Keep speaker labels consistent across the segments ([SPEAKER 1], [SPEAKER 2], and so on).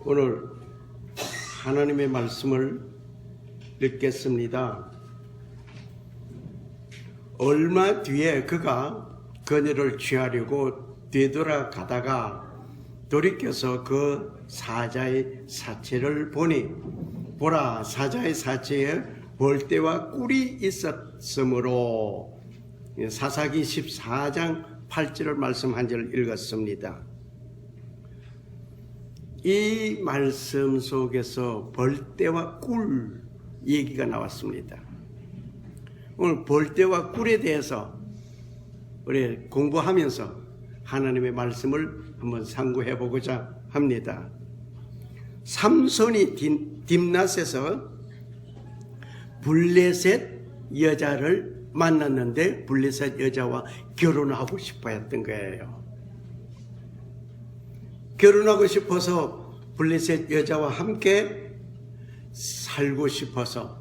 [SPEAKER 1] 오늘 하나님의 말씀을 읽겠습니다. 얼마 뒤에 그가 그녀를 취하려고 되돌아가다가 돌이켜서 그 사자의 사체를 보니 보라, 사자의 사체에 벌떼와 꿀이 있었으므로. 사사기 14장 8절을 말씀 한 절 읽었습니다. 이 말씀 속에서 벌떼와 꿀 얘기가 나왔습니다. 오늘 벌떼와 꿀에 대해서 우리 공부하면서 하나님의 말씀을 한번 상고해 보고자 합니다. 삼손이 딥낫에서 블레셋 여자를 만났는데 블레셋 여자와 결혼하고 싶어 했던 거예요. 결혼하고 싶어서 블레셋 여자와 함께 살고 싶어서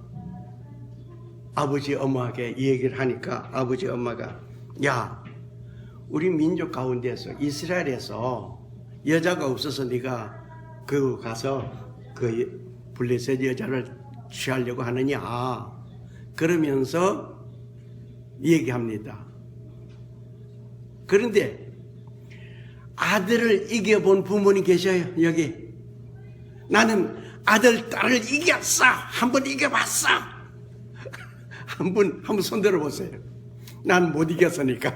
[SPEAKER 1] 아버지 엄마에게 얘기를 하니까 아버지 엄마가 야, 우리 민족 가운데서 이스라엘에서 여자가 없어서 네가 그 가서 그 블레셋 여자를 취하려고 하느냐 그러면서 얘기합니다. 그런데 아들을 이겨본 부모님 계셔요. 여기 나는 아들 딸을 이겼어. 한번 이겨봤어. 한번 손 들어보세요. 난 못 이겼으니까.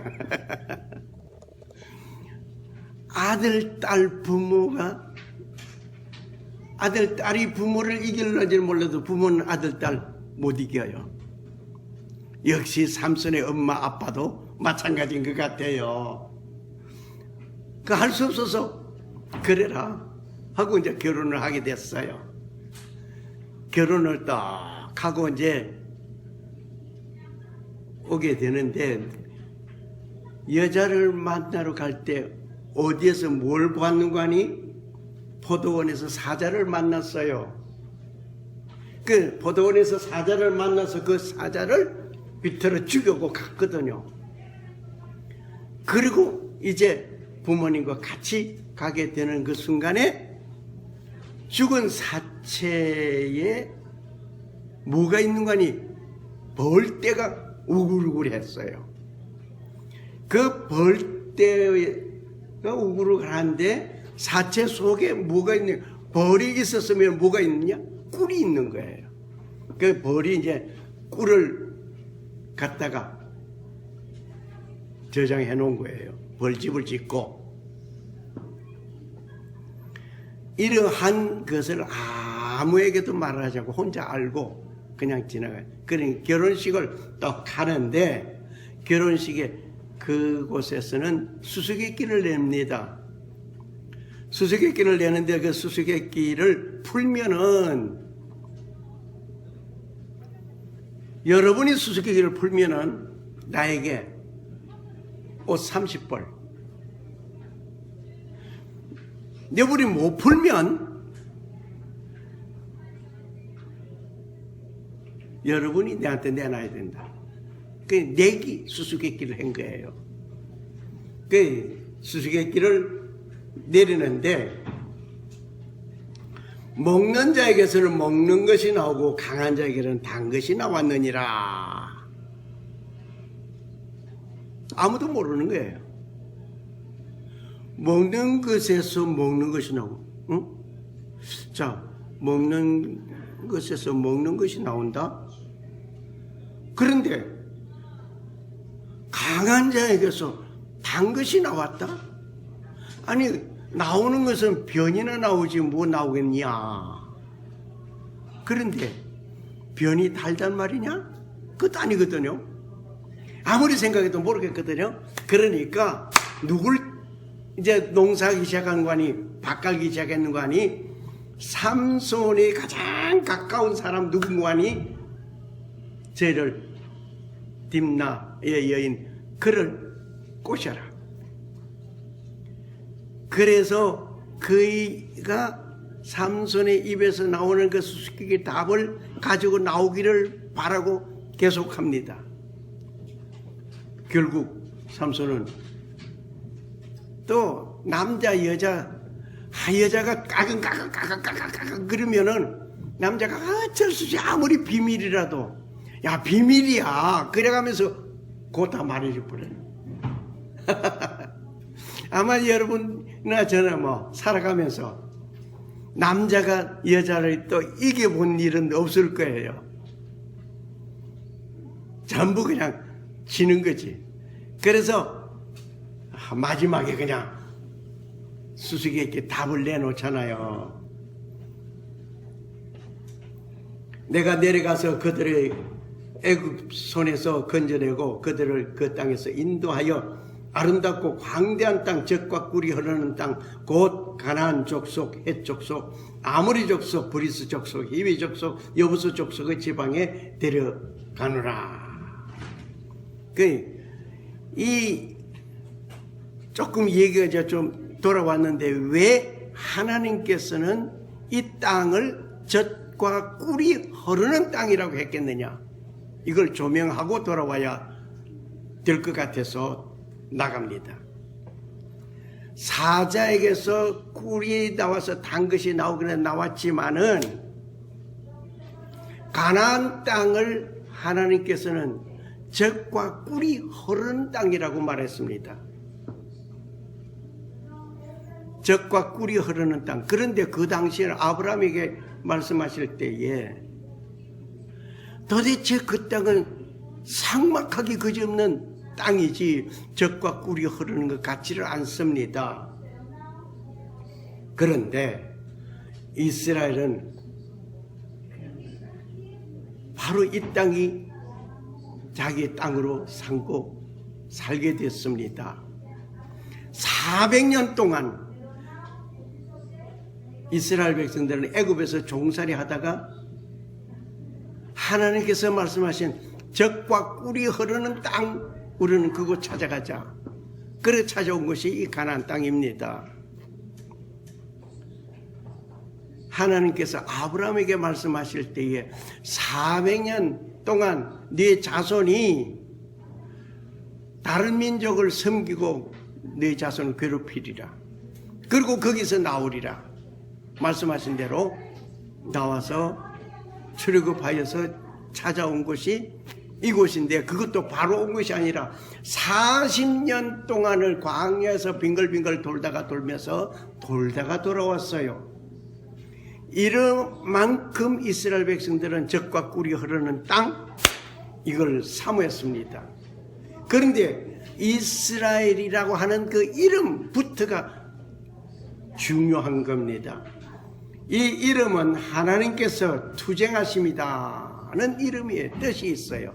[SPEAKER 1] 아들 딸 부모가 아들 딸이 부모를 이길는지 몰라도 부모는 아들 딸 못 이겨요. 역시 삼손의 엄마 아빠도 마찬가지인 것 같아요. 그 할 수 없어서 그래라 하고 이제 결혼을 하게 됐어요. 결혼을 딱 하고 이제 오게 되는데 여자를 만나러 갈 때 어디에서 뭘 봤는가 하니 포도원에서 사자를 만났어요. 그 포도원에서 사자를 만나서 그 사자를 비틀어 죽여고 갔거든요. 그리고 이제 부모님과 같이 가게 되는 그 순간에 죽은 사체에 뭐가 있는가 하니 벌떼가 우글우글했어요. 그 벌떼가 우글우글한데 사체 속에 뭐가 있냐? 벌이 있었으면 뭐가 있느냐? 꿀이 있는 거예요. 그 벌이 이제 꿀을 갖다가 저장해 놓은 거예요. 벌집을 짓고. 이러한 것을 아무에게도 말하지 않고 혼자 알고 그냥 지나가요. 그러니 결혼식을 또 가는데 결혼식에 그곳에서는 수수께끼를 냅니다. 수수께끼를 내는데 그 수수께끼를 풀면은 여러분이 수수께끼를 풀면은 나에게 옷 30벌. 여러분이 못 풀면 여러분이 내한테 내놔야 된다. 그 내기 수수께끼를 한 거예요. 그 수수께끼를 내리는데 먹는 자에게서는 먹는 것이 나오고 강한 자에게는 단 것이 나왔느니라. 아무도 모르는 거예요. 먹는 것에서 먹는 것이 나오고, 응? 자, 먹는 것에서 먹는 것이 나온다. 그런데 강한 자에게서 단 것이 나왔다. 아니 나오는 것은 변이나 나오지 뭐 나오겠냐. 그런데 변이 달단 말이냐? 그것도 아니거든요. 아무리 생각해도 모르겠거든요. 그러니까 누굴 이제 농사하기 시작한 거 아니, 밭 갈기 시작했는 거 아니, 삼손이 가장 가까운 사람 누군가 하니, 저를 딥나의 여인 그를 꼬셔라. 그래서 그이가 삼손의 입에서 나오는 그 수수께끼 답을 가지고 나오기를 바라고 계속합니다. 결국 삼손은 또 남자 여자 여자가 까근까근 그러면은 남자가 어쩔 수 없이 아무리 비밀이라도 야 비밀이야 그래가면서 그거 다 말해줄 뻔해요. 아마 여러분이나 저나 뭐 살아가면서 남자가 여자를 또 이겨본 일은 없을 거예요. 전부 그냥 지는 거지. 그래서 마지막에 그냥 수수께끼 답을 내놓잖아요. 내가 내려가서 그들의 애굽 손에서 건져내고 그들을 그 땅에서 인도하여 아름답고 광대한 땅, 젖과 꿀이 흐르는 땅, 곧 가나안 족속, 헷 족속, 아모리 족속, 브리스 족속, 히위 족속, 여부수 족속의 지방에 데려가노라. 조금 얘기가 좀 돌아왔는데 왜 하나님께서는 이 땅을 젖과 꿀이 흐르는 땅이라고 했겠느냐? 이걸 조명하고 돌아와야 될 것 같아서 나갑니다. 사자에게서 꿀이 나와서 단 것이 나오기는 나왔지만은 가나안 땅을 하나님께서는 젖과 꿀이 흐르는 땅이라고 말했습니다. 젖과 꿀이 흐르는 땅. 그런데 그 당시에는 아브라함에게 말씀하실 때에 도대체 그 땅은 삭막하기 그지없는 땅이지 젖과 꿀이 흐르는 것 같지를 않습니다. 그런데 이스라엘은 바로 이 땅이 자기 땅으로 삼고 살게 됐습니다. 400년 동안 이스라엘 백성들은 애굽에서 종살이 하다가 하나님께서 말씀하신 젖과 꿀이 흐르는 땅 우리는 그곳 찾아가자. 그래 찾아온 것이 이 가나안 땅입니다. 하나님께서 아브라함에게 말씀하실 때에 400년 동안 네 자손이 다른 민족을 섬기고 네 자손을 괴롭히리라. 그리고 거기서 나오리라. 말씀하신 대로 나와서 출애굽하여서 찾아온 곳이 이곳인데 그것도 바로 온 것이 아니라 40년 동안을 광야에서 빙글빙글 돌다가 돌아왔어요. 이만큼 이스라엘 백성들은 젖과 꿀이 흐르는 땅 이걸 사모했습니다. 그런데 이스라엘이라고 하는 그 이름부터가 중요한 겁니다. 이 이름은 하나님께서 투쟁하심이다는 이름의 뜻이 있어요.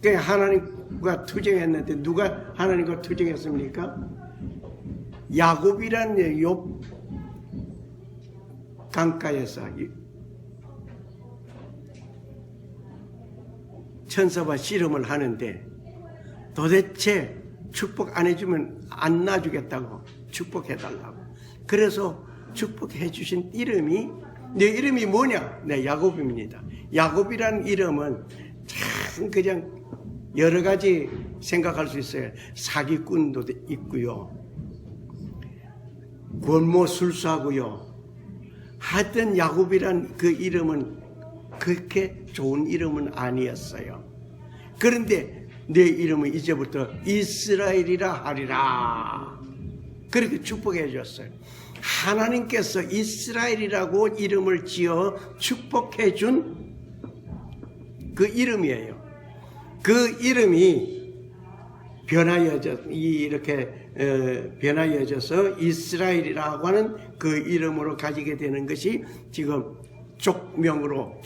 [SPEAKER 1] 하나님과 투쟁했는데 누가 하나님과 투쟁했습니까? 야곱이라는 욥 강가에서 천사와 씨름을 하는데 도대체 축복 안 해주면 안 놔주겠다고 축복해달라고. 그래서 축복해 주신 이름이 내 이름이 뭐냐? 네, 야곱입니다. 야곱이라는 이름은 참 그냥 여러 가지 생각할 수 있어요. 사기꾼도 있고요. 권모술수하고요. 하여튼 야곱이란 그 이름은 그렇게 좋은 이름은 아니었어요. 그런데 내 이름은 이제부터 이스라엘이라 하리라. 그렇게 축복해 줬어요. 하나님께서 이스라엘이라고 이름을 지어 축복해 준 그 이름이에요. 그 이름이 변하여져서 이스라엘이라고 하는 그 이름으로 가지게 되는 것이 지금 족장으로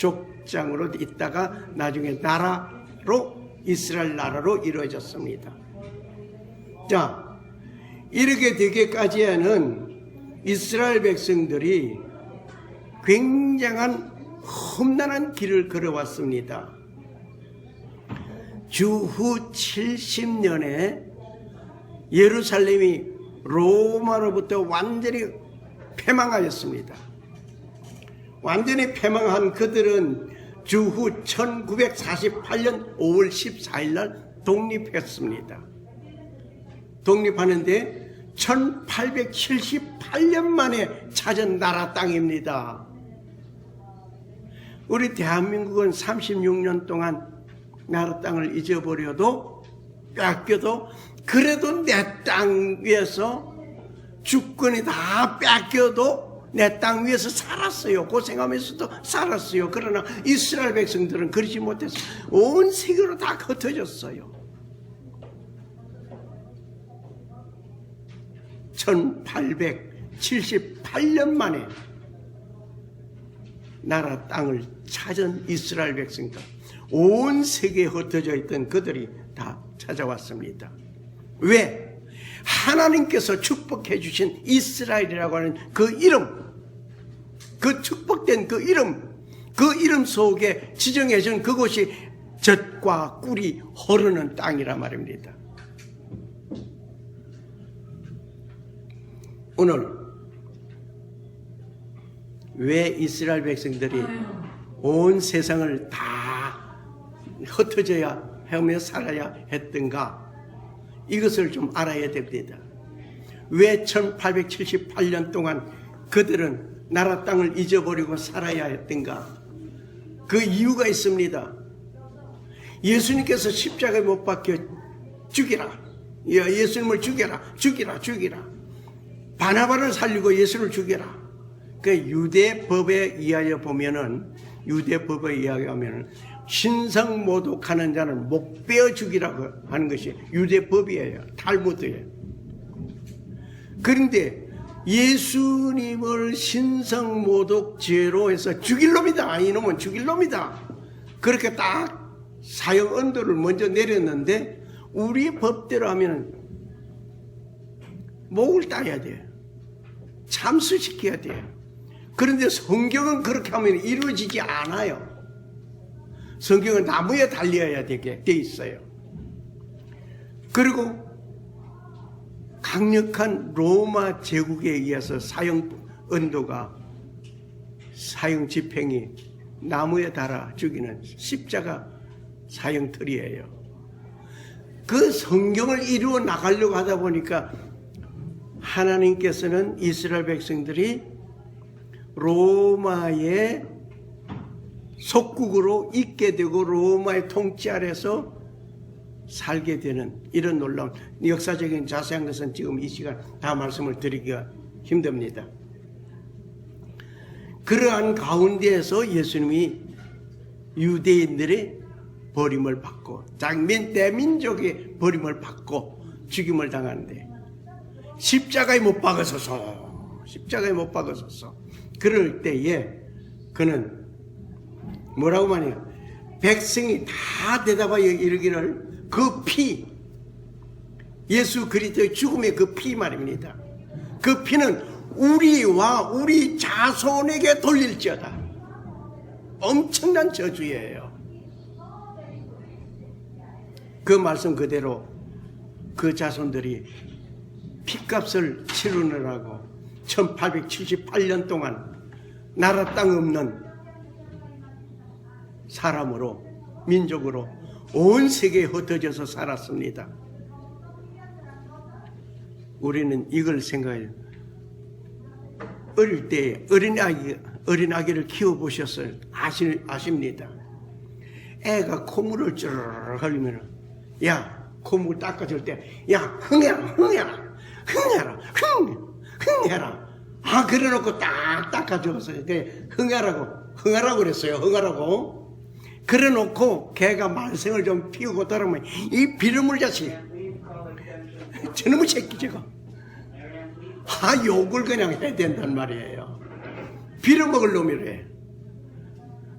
[SPEAKER 1] 있다가 나중에 나라로 이스라엘 나라로 이루어졌습니다. 자, 이렇게 되기까지에는 이스라엘 백성들이 굉장한 험난한 길을 걸어왔습니다. 주후 70년에 예루살렘이 로마로부터 완전히 패망하였습니다. 완전히 패망한 그들은 주후 1948년 5월 14일 날 독립했습니다. 독립하는데 1878년 만에 찾은 나라 땅입니다. 우리 대한민국은 36년 동안 나라 땅을 잊어버려도 뺏겨도 그래도 내 땅 위에서 주권이 다 뺏겨도 내 땅 위에서 살았어요. 고생하면서도 살았어요. 그러나 이스라엘 백성들은 그러지 못해서 온 세계로 다 흩어졌어요. 1878년 만에 나라 땅을 찾은 이스라엘 백성들, 온 세계에 흩어져 있던 그들이 다 찾아왔습니다. 왜? 하나님께서 축복해 주신 이스라엘이라고 하는 그 이름, 그 축복된 그 이름 속에 지정해 준 그곳이 젖과 꿀이 흐르는 땅이라 말입니다. 오늘 왜 이스라엘 백성들이 온 세상을 다 흩어져야 하며 살아야 했던가? 이것을 좀 알아야 됩니다. 왜 1878년 동안 그들은 나라 땅을 잊어버리고 살아야 했던가? 그 이유가 있습니다. 예수님께서 십자가에 못 박혀 죽이라. 예수님을 죽여라. 죽이라. 바나바를 살리고 예수를 죽여라. 그 유대법에 의하여 보면은, 유대법에 의하면 신성 모독하는 자는 목 베어 죽이라고 하는 것이 유대법이에요. 탈무드예요. 그런데 예수님을 신성 모독 죄로 해서 죽일 놈이다. 이놈은 죽일 놈이다. 그렇게 딱 사형 언도를 먼저 내렸는데 우리 법대로 하면 목을 따야 돼요. 참수시켜야 돼요. 그런데 성경은 그렇게 하면 이루어지지 않아요. 성경은 나무에 달려야 되게 돼 있어요. 그리고 강력한 로마 제국에 의해서 사형 언도가, 사형 집행이 나무에 달아 죽이는 십자가 사형틀이에요. 그 성경을 이루어 나가려고 하다 보니까 하나님께서는 이스라엘 백성들이 로마의 속국으로 있게 되고 로마의 통치 아래서 살게 되는 이런 놀라운 역사적인 자세한 것은 지금 이 시간 다 말씀을 드리기가 힘듭니다. 그러한 가운데에서 예수님이 유대인들의 버림을 받고 대민족의 버림을 받고 죽임을 당하는데 십자가에 못 박아서서 그럴 때에 그는 뭐라고 말해요? 백성이 다 대답하여 이르기를 그 피, 예수 그리스도의 죽음의 그 피 말입니다. 그 피는 우리와 우리 자손에게 돌릴지어다. 엄청난 저주예요. 그 말씀 그대로 그 자손들이 피값을 치르느라고 1878년 동안 나라 땅 없는 사람으로, 민족으로 온 세계에 흩어져서 살았습니다. 우리는 이걸 생각해요. 어릴 때 어린아기를 키워보셨어요? 아십니다. 애가 콧물을 쭈르르 흘리면, 야, 콧물 닦아줄 때, 야, 흥해라. 그래 놓고 딱 닦아줬어요. 흥하라고 그랬어요. 그래 놓고 걔가 말썽을 좀 피우고 돌아오면, 이 비름을 자식, 저놈의 새끼 저거. 욕을 그냥 해야 된단 말이에요. 빌어먹을 놈이래.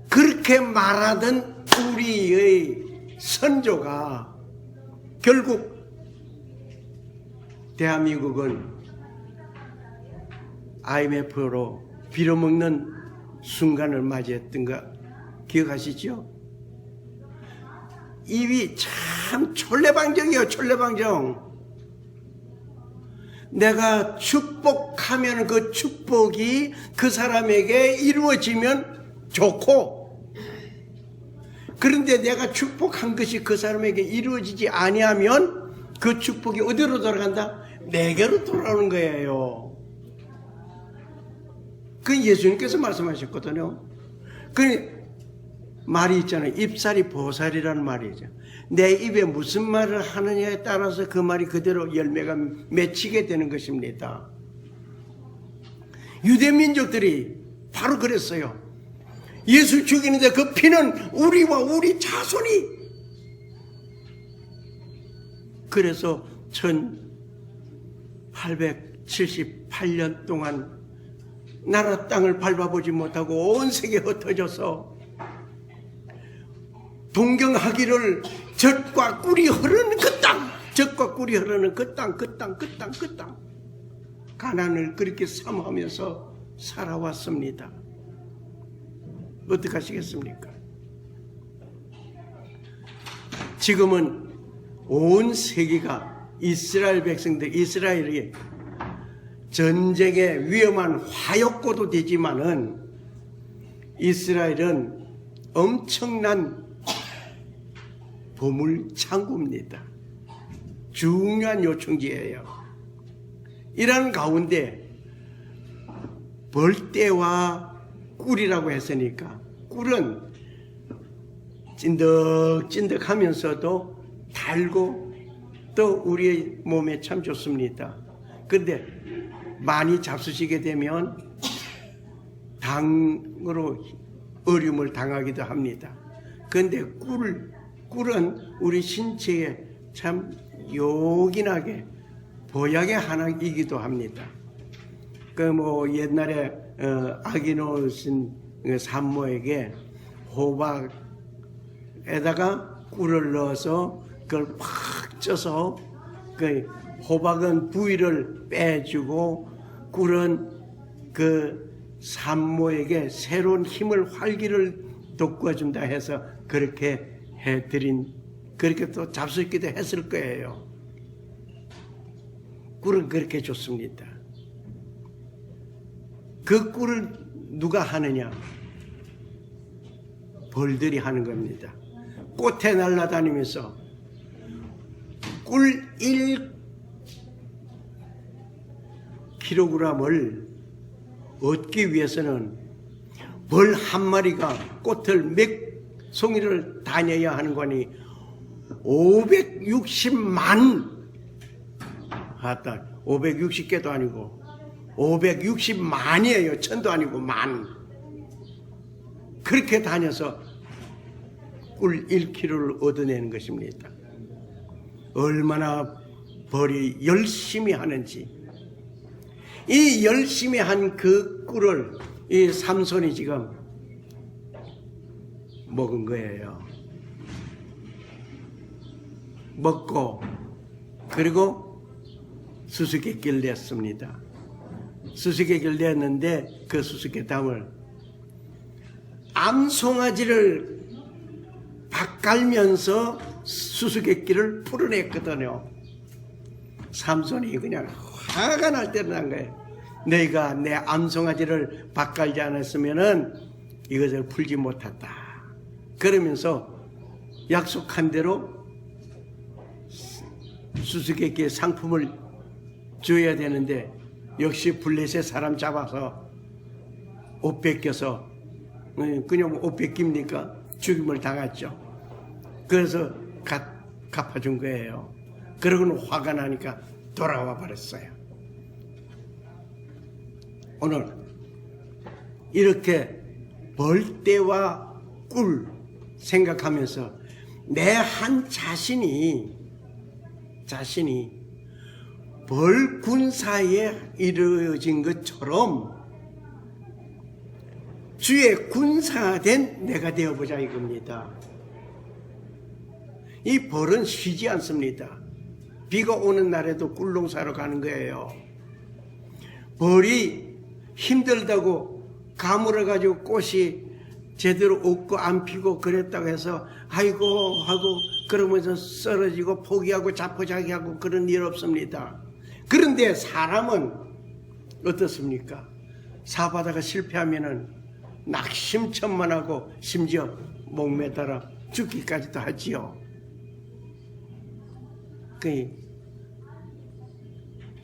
[SPEAKER 1] 그렇게 말하던 우리의 선조가 결국 대한민국은 IMF로 빌어먹는 순간을 맞이했던 거 기억하시죠? 입이 참 촐레방정이에요. 촐레방정. 내가 축복하면 그 축복이 그 사람에게 이루어지면 좋고, 그런데 내가 축복한 것이 그 사람에게 이루어지지 아니하면 그 축복이 어디로 돌아간다? 내게로 돌아오는 거예요. 그 예수님께서 말씀하셨거든요. 그 말이 있잖아요. 입살이 보살이라는 말이죠. 내 입에 무슨 말을 하느냐에 따라서 그 말이 그대로 열매가 맺히게 되는 것입니다. 유대민족들이 바로 그랬어요. 예수 죽이는데 그 피는 우리와 우리 자손이. 그래서 1878년 동안 나라 땅을 밟아보지 못하고 온 세계에 흩어져서 동경하기를 젖과 꿀이 흐르는 그 땅, 젖과 꿀이 흐르는 그 땅, 그 땅, 그 땅, 그 땅. 가난을 그렇게 삼하면서 살아왔습니다. 어떻게 하시겠습니까? 지금은 온 세계가 이스라엘 백성들, 이스라엘이 전쟁의 위험한 화약고도 되지만은 이스라엘은 엄청난 보물 창고입니다. 중요한 요충지예요. 이런 가운데 벌떼와 꿀이라고 했으니까 꿀은 찐득찐득하면서도 달고 또 우리의 몸에 참 좋습니다. 그런데 많이 잡수시게 되면 당으로 어려움을 당하기도 합니다. 그런데 꿀은 우리 신체에 참 요긴하게 보약의 하나이기도 합니다. 그 뭐 옛날에 아기노신 산모에게 호박에다가 꿀을 넣어서 그걸 팍 쪄서 그 호박은 부위를 빼주고 꿀은 그 산모에게 새로운 힘을 활기를 돋궈준다 해서 그렇게 해드린, 그렇게 또 잡수기도 했을 거예요. 꿀은 그렇게 좋습니다. 그 꿀을 누가 하느냐? 벌들이 하는 겁니다. 꽃에 날아다니면서 꿀 1kg을 얻기 위해서는 벌 한 마리가 꽃을 몇 송이를 다녀야 하는 거니 560만, 560개도 아니고 560만이에요. 천도 아니고 만. 그렇게 다녀서 꿀 1kg를 얻어내는 것입니다. 얼마나 벌이 열심히 하는지. 이 열심히 한 그 꿀을 이 삼손이 지금 먹은 거예요. 먹고 그리고 수수께끼를 냈습니다. 수수께끼를 냈는데 그 수수께담을 암송아지를 밭갈면서 수수께끼를 풀어냈거든요. 삼손이 그냥 화가 날 때는 난 거예요. 너희가 내 암송아지를 밭갈지 않았으면은 이것을 풀지 못했다. 그러면서 약속한 대로 수수께끼의 상품을 줘야 되는데 역시 블레셋 사람 잡아서 옷 뺏겨서 그냥 옷 뺏깁니까? 죽임을 당했죠. 그래서 갚아준 거예요. 그러고는 화가 나니까 돌아와 버렸어요. 오늘 이렇게 벌떼와 꿀 생각하면서 내 한 자신이 벌 군사에 이루어진 것처럼 주의 군사된 내가 되어보자 이겁니다. 이 벌은 쉬지 않습니다. 비가 오는 날에도 꿀농사로 가는 거예요. 벌이 힘들다고 가물어가지고 꽃이 제대로 없고 안 피고 그랬다고 해서 아이고 하고 그러면서 쓰러지고 포기하고 자포자기하고 그런 일 없습니다. 그런데 사람은 어떻습니까? 사업하다가 실패하면은 낙심천만하고 심지어 목매달아 죽기까지도 하지요.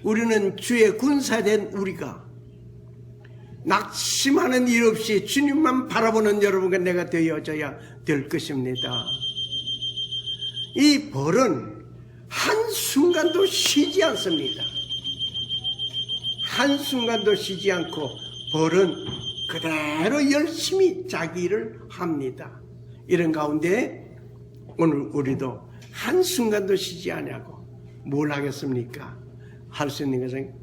[SPEAKER 1] 우리는 주의 군사된 우리가 낙심하는 일 없이 주님만 바라보는 여러분과 내가 되어져야 될 것입니다. 이 벌은 한순간도 쉬지 않습니다. 한순간도 쉬지 않고 벌은 그대로 열심히 자기 일을 합니다. 이런 가운데 오늘 우리도 한순간도 쉬지 않냐고 뭘 하겠습니까? 할 수 있는 것은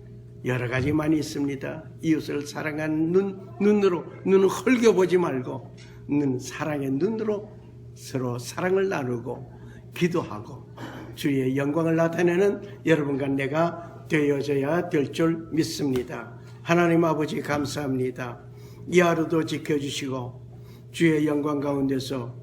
[SPEAKER 1] 여러 가지 많이 있습니다. 이웃을 사랑하는 눈을 흘겨보지 말고 사랑의 눈으로 서로 사랑을 나누고 기도하고 주의 영광을 나타내는 여러분과 내가 되어져야 될 줄 믿습니다. 하나님 아버지 감사합니다. 이 하루도 지켜주시고 주의 영광 가운데서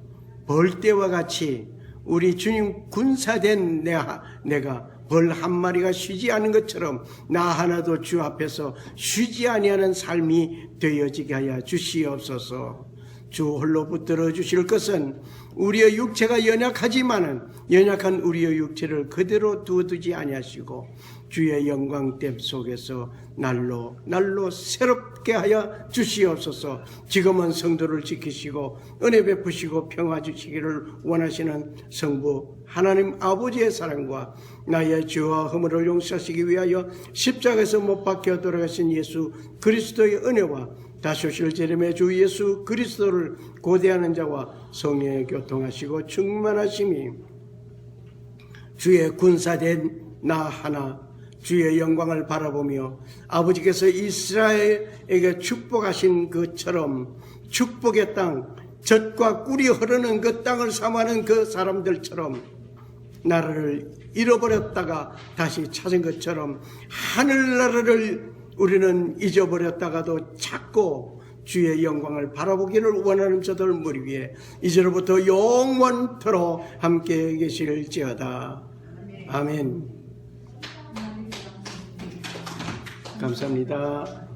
[SPEAKER 1] 벌떼와 같이 우리 주님 군사된 내가 벌 한 마리가 쉬지 않은 것처럼 나 하나도 주 앞에서 쉬지 아니하는 삶이 되어지게 하여 주시옵소서. 주 홀로 붙들어 주실 것은 우리의 육체가 연약하지만은 연약한 우리의 육체를 그대로 두어두지 아니하시고 주의 영광됨 속에서 날로 새롭게 하여 주시옵소서. 지금은 성도를 지키시고 은혜 베푸시고 평화 주시기를 원하시는 성부 하나님 아버지의 사랑과 나의 죄와 허물을 용서하시기 위하여 십자가에서 못 박혀 돌아가신 예수 그리스도의 은혜와 다시 오실 재림의 주 예수 그리스도를 고대하는 자와 성령의 교통하시고 충만하심이 주의 군사된 나 하나 주의 영광을 바라보며 아버지께서 이스라엘에게 축복하신 것처럼 축복의 땅 젖과 꿀이 흐르는 그 땅을 삼하는 그 사람들처럼 나라를 잃어버렸다가 다시 찾은 것처럼 하늘나라를 우리는 잊어버렸다가도 찾고 주의 영광을 바라보기를 원하는 저들 무리 위에 이제로부터 영원토록 함께 계실지어다. 아멘. 감사합니다.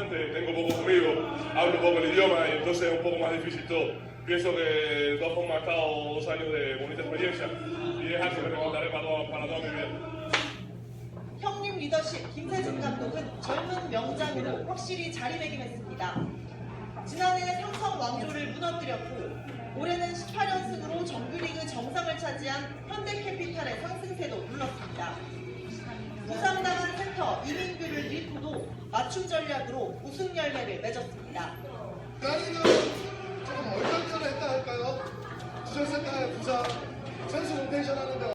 [SPEAKER 2] Tengo poco conmigo, hablo poco el idioma y entonces es un poco más difícil todo. Pienso que de todas formas he estado 2 años de bonita experiencia y es algo que recordaré para toda mi vida.
[SPEAKER 3] 형님 리더십 김세준 감독은 젊은 명장으로 확실히 자리매김했습니다. 지난해 삼성 왕조를 무너뜨렸고 올해는 18연승으로 정규리그 정상을 차지한 현대캐피탈의 상승세도 눌렀습니다. 부상당한 센터 이민규를 잃고도 맞춤 전략으로 우승 열매를 맺었습니다.
[SPEAKER 4] 나이는 조금 얼떨결에 했다 할까요? 주전센터의 부상, 선수 로테이션 하는데